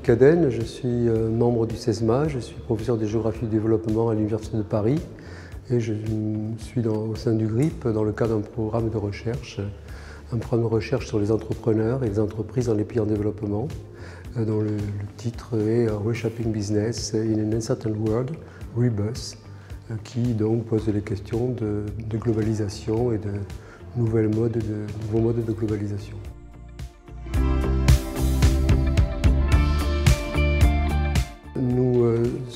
Cadenne, je suis membre du CESMA, je suis professeur de géographie et développement à l'Université de Paris et je suis au sein du GRIP dans le cadre d'un programme de recherche, sur les entrepreneurs et les entreprises dans les pays en développement, dont le titre est Reshaping Business in an Uncertain World, Rebus, qui donc pose les questions de globalisation et de nouveaux modes de globalisation. Nous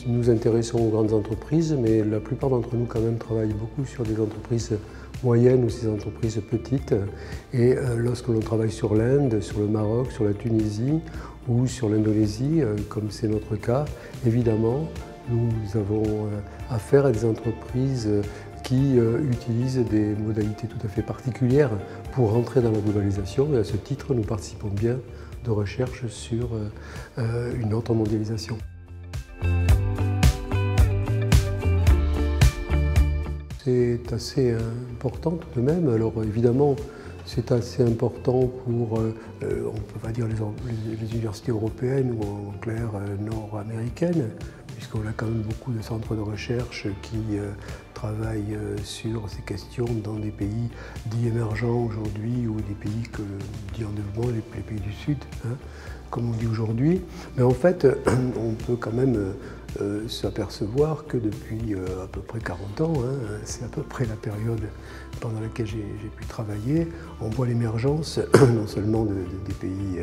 nous intéressons aux grandes entreprises, mais la plupart d'entre nous quand même travaillent beaucoup sur des entreprises moyennes ou des entreprises petites. Et lorsque l'on travaille sur l'Inde, sur le Maroc, sur la Tunisie ou sur l'Indonésie, comme c'est notre cas, évidemment, nous avons affaire à des entreprises qui utilisent des modalités tout à fait particulières pour rentrer dans la globalisation. Et à ce titre, nous participons bien de recherche sur une autre mondialisation. C'est assez important tout de même. Alors évidemment, c'est assez important pour, on peut pas dire les universités européennes ou en clair nord-américaines, puisqu'on a quand même beaucoup de centres de recherche qui travaillent sur ces questions dans des pays dits émergents aujourd'hui ou des pays dits en développement, les pays du Sud, hein, comme on dit aujourd'hui. Mais en fait, on peut quand même s'apercevoir que depuis à peu près 40 ans, hein, c'est à peu près la période pendant laquelle j'ai pu travailler, on voit l'émergence non seulement des pays,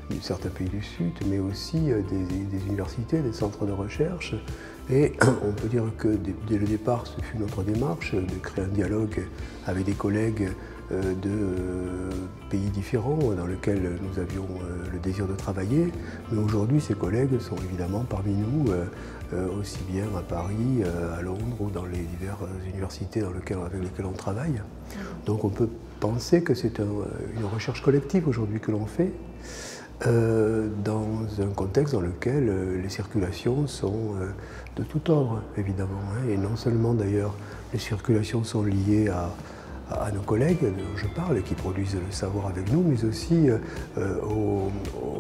de certains pays du Sud, mais aussi des universités, des centres de recherche. Et on peut dire que dès le départ, ce fut notre démarche de créer un dialogue avec des collègues de pays différents dans lesquels nous avions le désir de travailler. Mais aujourd'hui, ces collègues sont évidemment parmi nous, aussi bien à Paris, à Londres ou dans les diverses universités avec lesquelles on travaille. Donc on peut penser que c'est une recherche collective aujourd'hui que l'on fait, dans un contexte dans lequel les circulations sont de tout ordre, évidemment. Hein, et non seulement d'ailleurs les circulations sont liées à nos collègues dont je parle et qui produisent le savoir avec nous, mais aussi au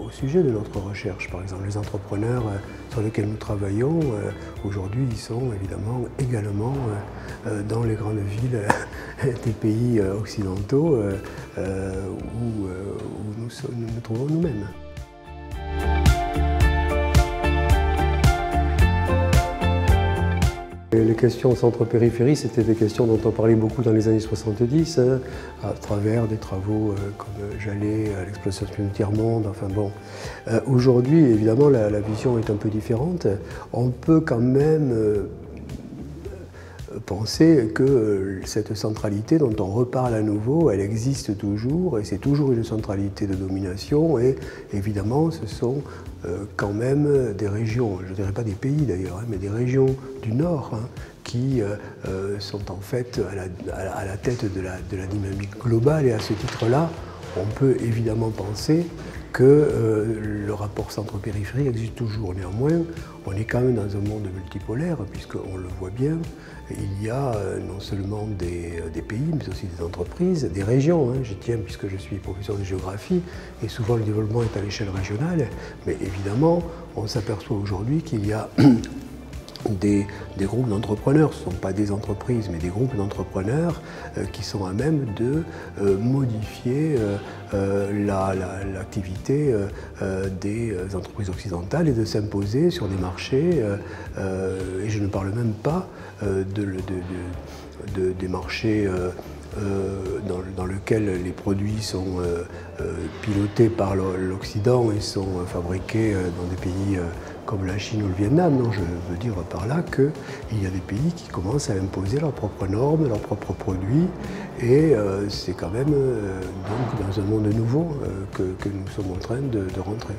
sujet de notre recherche. Par exemple, les entrepreneurs sur lesquels nous travaillons, aujourd'hui, ils sont évidemment également dans les grandes villes des pays occidentaux où nous nous trouvons nous-mêmes. Les questions centre-périphérie, c'était des questions dont on parlait beaucoup dans les années 70, hein, à travers des travaux comme Jallet, l'exploitation du tiers-monde, enfin bon. Aujourd'hui, évidemment, la vision est un peu différente. On peut quand même penser que cette centralité dont on reparle à nouveau, elle existe toujours et c'est toujours une centralité de domination et évidemment ce sont quand même des régions, je ne dirais pas des pays d'ailleurs, hein, mais des régions du Nord hein, qui sont en fait à la tête de la dynamique globale et à ce titre-là, on peut évidemment penser que le rapport centre-périphérie existe toujours. Néanmoins, on est quand même dans un monde multipolaire, puisqu'on le voit bien, il y a non seulement des pays, mais aussi des entreprises, des régions. Hein. J'y tiens puisque je suis professeur de géographie, et souvent le développement est à l'échelle régionale, mais évidemment, on s'aperçoit aujourd'hui qu'il y a des groupes d'entrepreneurs, ce ne sont pas des entreprises, mais des groupes d'entrepreneurs qui sont à même de modifier l'activité des entreprises occidentales et de s'imposer sur des marchés, et je ne parle même pas des marchés dans lequel les produits sont pilotés par l'Occident et sont fabriqués dans des pays comme la Chine ou le Vietnam. Non, je veux dire par là qu'il y a des pays qui commencent à imposer leurs propres normes, leurs propres produits, et c'est quand même donc dans un monde nouveau que nous sommes en train de rentrer.